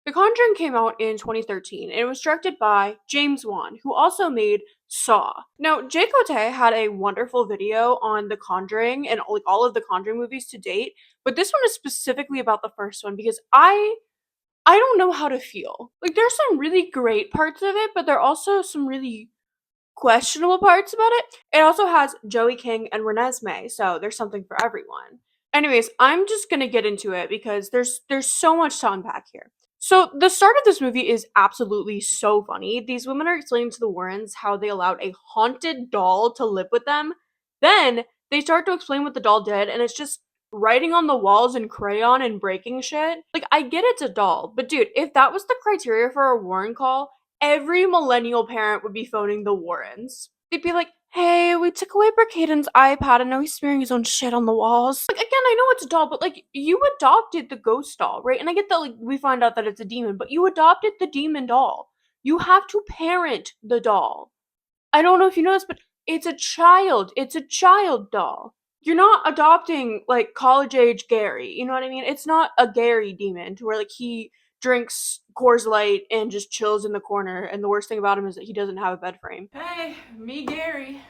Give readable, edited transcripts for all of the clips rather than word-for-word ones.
The Conjuring came out in 2013 and it was directed by James Wan, who also made Saw. Now, Jay Cote had a wonderful video on The Conjuring and like all of the Conjuring movies to date, but this one is specifically about the first one because I don't know how to feel. Like there's some really great parts of it, but there are also some really questionable parts about it. It also has Joey King and Renesmee, so there's something for everyone. Anyways, I'm just gonna get into it because there's so much to unpack here. So the start of this movie is absolutely so funny. These women are explaining to the Warrens how they allowed a haunted doll to live with them. Then they start to explain what the doll did, and it's just writing on the walls in crayon and breaking shit. Like, I get it's a doll, but dude, if that was the criteria for a Warren call, every millennial parent would be phoning the Warrens. They'd be like, hey, we took away Brookaden's iPad and now he's smearing his own shit on the walls. Like, again, I know it's a doll, but like, you adopted the ghost doll, right? And I get that, like, we find out that it's a demon, but you adopted the demon doll. You have to parent the doll. I don't know if you know this, but it's a child. It's a child doll. You're not adopting like college age Gary. You know what I mean? It's not a Gary demon to where like he drinks Coors Light and just chills in the corner. And the worst thing about him is that he doesn't have a bed frame. Hey, me Gary.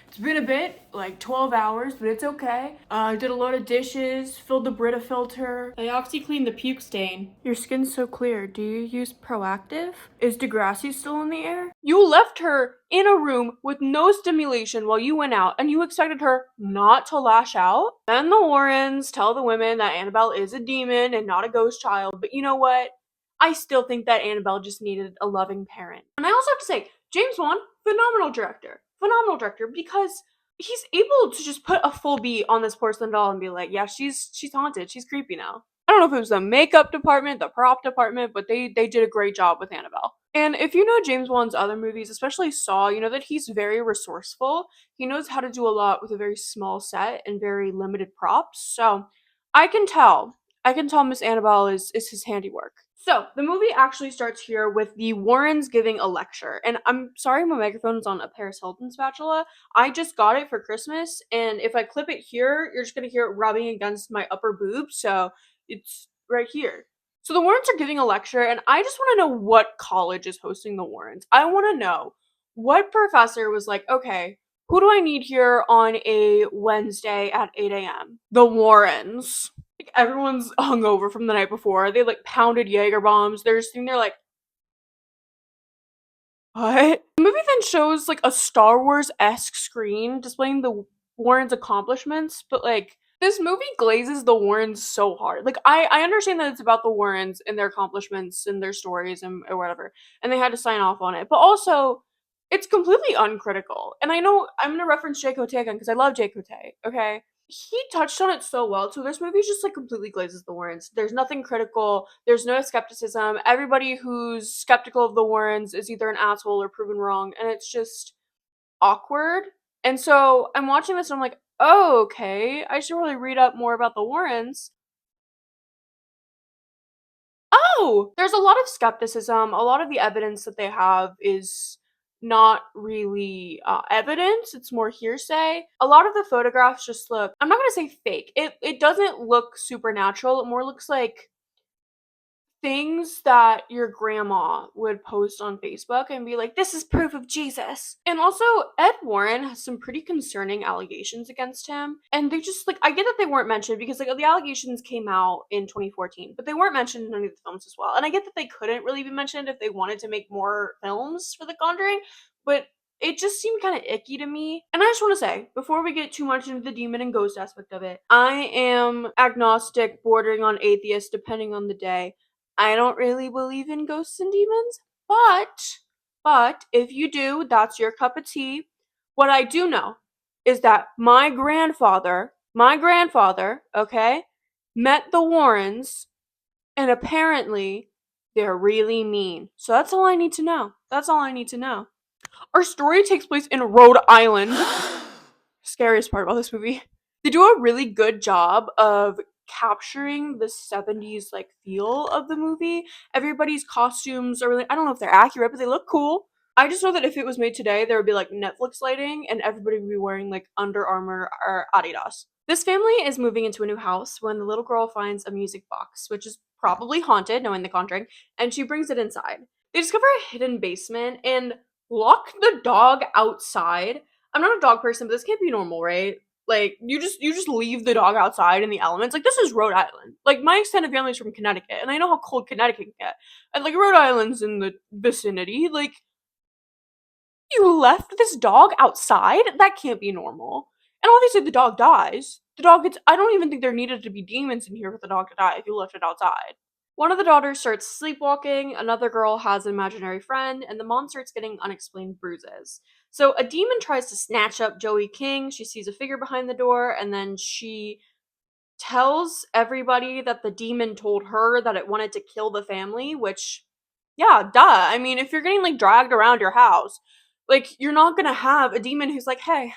It's been a bit, like 12 hours, but it's okay. I did a load of dishes, filled the Brita filter. I OxyCleaned the puke stain. Your skin's so clear. Do you use Proactive? Is Degrassi still in the air? You left her in a room with no stimulation while you went out, and you expected her not to lash out? Then the Warrens tell the women that Annabelle is a demon and not a ghost child, but you know what? I still think that Annabelle just needed a loving parent. And I also have to say, James Wan, phenomenal director. Phenomenal director because he's able to just put a full beat on this porcelain doll and be like, yeah, she's haunted. She's creepy now. I don't know if it was the makeup department, the prop department, but they did a great job with Annabelle. And if you know James Wan's other movies, especially Saw, you know that he's very resourceful. He knows how to do a lot with a very small set and very limited props. So I can tell. I can tell Miss Annabelle is his handiwork. So the movie actually starts here with the Warrens giving a lecture. And I'm sorry my microphone is on a Paris Hilton spatula. I just got it for Christmas, and if I clip it here, you're just gonna hear it rubbing against my upper boob. So it's right here. So the Warrens are giving a lecture, and I just want to know what college is hosting the Warrens. I want to know what professor was like, okay, who do I need here on a Wednesday at 8 a.m.? The Warrens. Like, everyone's hungover from the night before. They like pounded Jaeger bombs. They're just sitting there like, what? The movie then shows like a Star Wars-esque screen displaying the Warrens' accomplishments, but like this movie glazes the Warrens so hard. Like I understand that it's about the Warrens and their accomplishments and their stories and or whatever, and they had to sign off on it. But also, it's completely uncritical. And I know I'm gonna reference Jay Cote again because I love Jay Cote. Okay, he touched on it so well. So this movie just like completely glazes the Warrens. There's nothing critical. There's no skepticism. Everybody who's skeptical of the Warrens is either an asshole or proven wrong, and it's just awkward. And so I'm watching this and I'm like, oh, okay, I should really read up more about the Warrens. Oh, there's a lot of skepticism. A lot of the evidence that they have is not really evidence, it's more hearsay. A lot of the photographs just look, I'm not gonna say fake. It doesn't look supernatural. It more looks like things that your grandma would post on Facebook and be like, this is proof of Jesus. And also, Ed Warren has some pretty concerning allegations against him. And they just, like, I get that they weren't mentioned because, like, the allegations came out in 2014, but they weren't mentioned in any of the films as well. And I get that they couldn't really be mentioned if they wanted to make more films for The Conjuring, but it just seemed kind of icky to me. And I just want to say, before we get too much into the demon and ghost aspect of it, I am agnostic, bordering on atheist, depending on the day. I don't really believe in ghosts and demons, but if you do, that's your cup of tea. What I do know is that my grandfather, okay, met the Warrens, and apparently they're really mean. So that's all I need to know. That's all I need to know. Our story takes place in Rhode Island. Scariest part about this movie. They do a really good job of capturing the 70s like feel of the movie. Everybody's costumes are really, I don't know if they're accurate, but they look cool. I just know that if it was made today, there would be like Netflix lighting and everybody would be wearing like Under Armour or Adidas. This family is moving into a new house when the little girl finds a music box, which is probably haunted, knowing the Conjuring, and she brings it inside. They discover a hidden basement and lock the dog outside. I'm not a dog person, but this can't be normal, right? Like, you just leave the dog outside in the elements. Like, this is Rhode Island. Like, my extended family's from Connecticut, and I know how cold Connecticut can get. And like, Rhode Island's in the vicinity. Like, you left this dog outside? That can't be normal. And obviously the dog dies. The dog gets I don't even think there needed to be demons in here for the dog to die if you left it outside. One of the daughters starts sleepwalking, another girl has an imaginary friend, and the mom starts getting unexplained bruises. So a demon tries to snatch up Joey King. She sees a figure behind the door, and then she tells everybody that the demon told her that it wanted to kill the family, which, yeah, duh. I mean, if you're getting like dragged around your house, like, you're not gonna have a demon who's like, hey,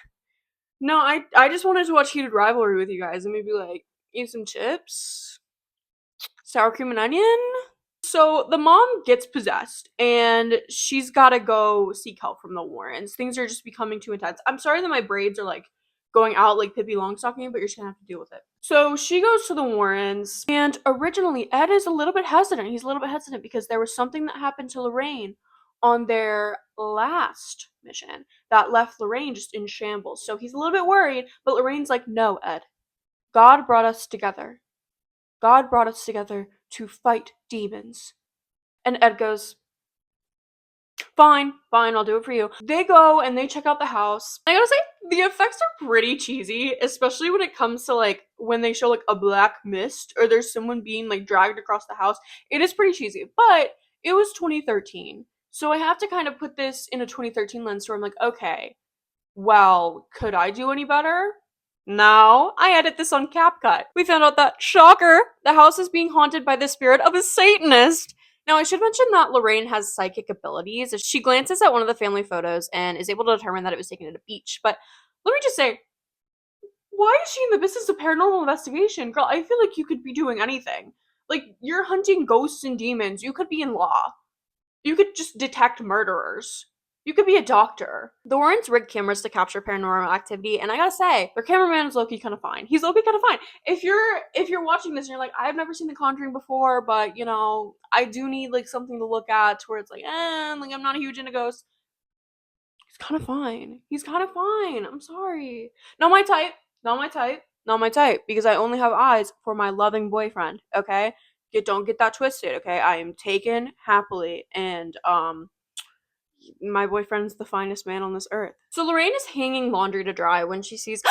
no, I just wanted to watch Heated Rivalry with you guys and maybe like eat some chips, sour cream and onion. So the mom gets possessed and she's gotta go seek help from the Warrens. Things are just becoming too intense. I'm sorry that my braids are like going out like Pippi Longstocking, but you're just gonna have to deal with it. So she goes to the Warrens, and originally Ed is a little bit hesitant. He's a little bit hesitant because there was something that happened to Lorraine on their last mission that left Lorraine just in shambles. So he's a little bit worried, but Lorraine's like, no, Ed. God brought us together. God brought us together to fight demons. And Ed goes, fine, I'll do it for you. They go and they check out the house. I gotta say, the effects are pretty cheesy, especially when it comes to like when they show like a black mist or there's someone being like dragged across the house. It is pretty cheesy, but it was 2013. So I have to kind of put this in a 2013 lens where I'm like, okay, well, could I do any better? No, I edit this on CapCut. We found out that, shocker, the house is being haunted by the spirit of a Satanist. Now, I should mention that Lorraine has psychic abilities. She glances at one of the family photos and is able to determine that it was taken at a beach. But let me just say, why is she in the business of paranormal investigation? Girl, I feel like you could be doing anything. Like, you're hunting ghosts and demons. You could be in law. You could just detect murderers. You could be a doctor. The Warrens rigged cameras to capture paranormal activity, and I gotta say, their cameraman is low-key kind of fine. He's low-key kind of fine. If you're watching this and you're like, I've never seen The Conjuring before, but you know, I do need like something to look at to where it's like, like I'm not huge into ghosts. He's kind of fine. He's kind of fine. I'm sorry. Not my type. Not my type. Not my type. Because I only have eyes for my loving boyfriend. Okay. Don't get that twisted. Okay. I am taken happily, and my boyfriend's the finest man on this earth. So Lorraine is hanging laundry to dry when she sees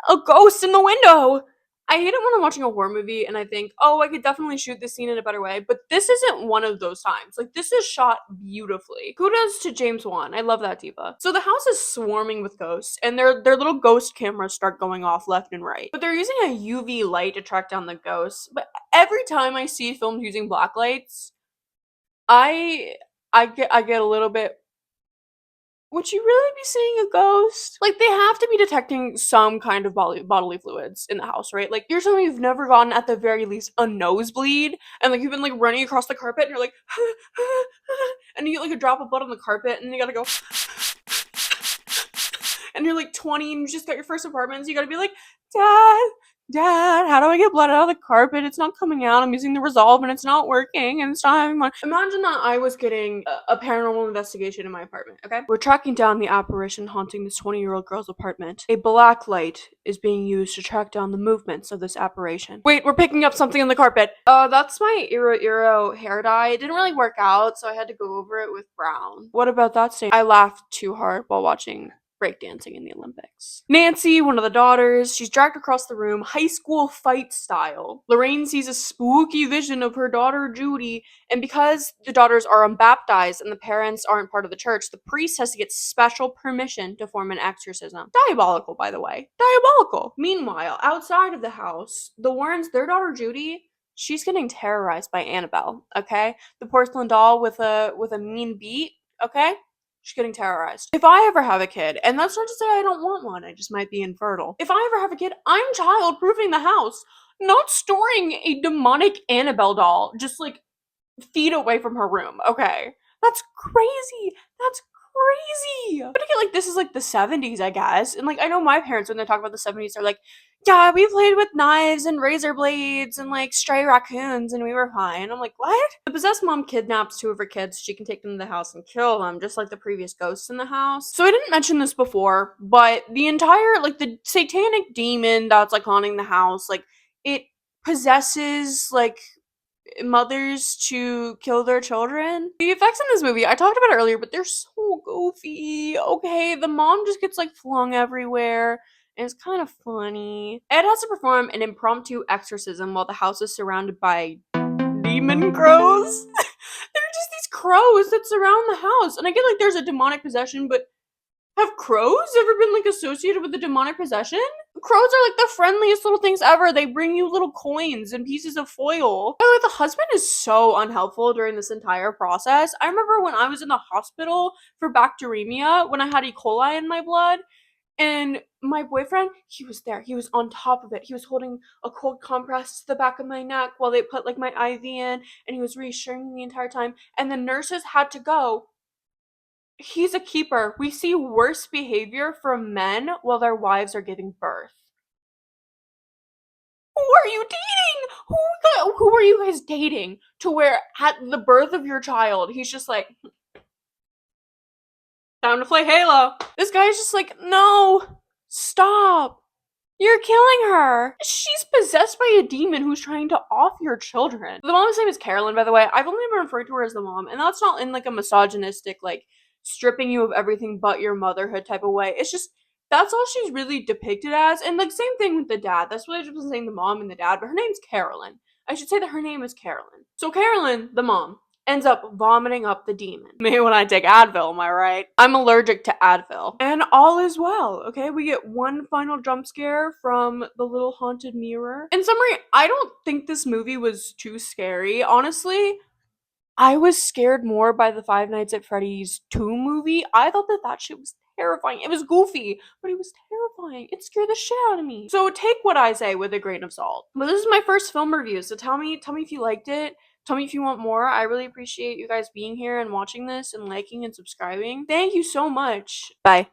a ghost in the window. I hate it when I'm watching a horror movie and I think, oh, I could definitely shoot this scene in a better way, but this isn't one of those times. Like, this is shot beautifully. Kudos to James Wan. I love that diva. So the house is swarming with ghosts, and their little ghost cameras start going off left and right. But they're using a UV light to track down the ghosts. But every time I see films using black lights, I get a little bit, would you really be seeing a ghost? Like, they have to be detecting some kind of bodily fluids in the house, right? Like, you're telling me you've never gotten, at the very least, a nosebleed, and like you've been like running across the carpet and you're like and you get like a drop of blood on the carpet and you gotta go and you're like 20 and you just got your first apartment, so you gotta be like, Dad, how do I get blood out of the carpet? It's not coming out. I'm using the Resolve and it's not working and it's not having one. Imagine that I was getting a paranormal investigation in my apartment, okay? We're tracking down the apparition haunting this 20-year-old girl's apartment. A black light is being used to track down the movements of this apparition. Wait, we're picking up something on the carpet. That's my Iro hair dye. It didn't really work out, so I had to go over it with brown. What about that stain? I laughed too hard while watching breakdancing in the Olympics. Nancy, one of the daughters, she's dragged across the room, high school fight style. Lorraine sees a spooky vision of her daughter Judy, and because the daughters are unbaptized and the parents aren't part of the church, the priest has to get special permission to form an exorcism. Diabolical, by the way. Diabolical. Meanwhile, outside of the house, the Warrens, their daughter Judy, she's getting terrorized by Annabelle, okay? The porcelain doll with a mean beat, okay? She's getting terrorized. If I ever have a kid, and that's not to say I don't want one, I just might be infertile. If I ever have a kid, I'm child-proofing the house, not storing a demonic Annabelle doll just like feet away from her room, okay? That's crazy. That's crazy. But again, like, this is like the 70s, I guess. And like, I know my parents, when they talk about the 70s, they're like, yeah, we played with knives and razor blades and like stray raccoons and we were fine. I'm like, what? The possessed mom kidnaps two of her kids so she can take them to the house and kill them, just like the previous ghosts in the house. So I didn't mention this before, but the entire, like, the satanic demon that's like haunting the house, like, it possesses like mothers to kill their children. The effects in this movie, I talked about it earlier, but they're so goofy. Okay, the mom just gets like flung everywhere, and it's kind of funny. Ed has to perform an impromptu exorcism while the house is surrounded by demon crows. They're just these crows that surround the house, and I get like there's a demonic possession, but have crows ever been like associated with the demonic possession? Crows are like the friendliest little things ever. They bring you little coins and pieces of foil. By the way, the husband is so unhelpful during this entire process. I remember when I was in the hospital for bacteremia, when I had E. coli in my blood, and my boyfriend, he was there. He was on top of it. He was holding a cold compress to the back of my neck while they put like my IV in, and he was reassuring me the entire time. And the nurses had to go. He's a keeper. We see worse behavior from men while their wives are giving birth. Who are you dating? Who are you guys dating? To where at the birth of your child, he's just like, time to play Halo. This guy's just like, no, stop. You're killing her. She's possessed by a demon who's trying to off your children. The mom's name is Carolyn, by the way. I've only been referred to her as the mom, and that's not in like a misogynistic, like, stripping you of everything but your motherhood type of way. It's just, that's all she's really depicted as. And like, same thing with the dad. That's what I just was saying, the mom and the dad, but her name's Carolyn. I should say that her name is Carolyn. So Carolyn, the mom, ends up vomiting up the demon. Maybe when I take Advil, am I right? I'm allergic to Advil. And all is well, okay? We get one final jump scare from the little haunted mirror. In summary, I don't think this movie was too scary. Honestly, I was scared more by the Five Nights at Freddy's 2 movie. I thought that shit was terrifying. It was goofy, but it was terrifying. It scared the shit out of me. So take what I say with a grain of salt. But this is my first film review, so tell me if you liked it. Tell me if you want more. I really appreciate you guys being here and watching this and liking and subscribing. Thank you so much. Bye.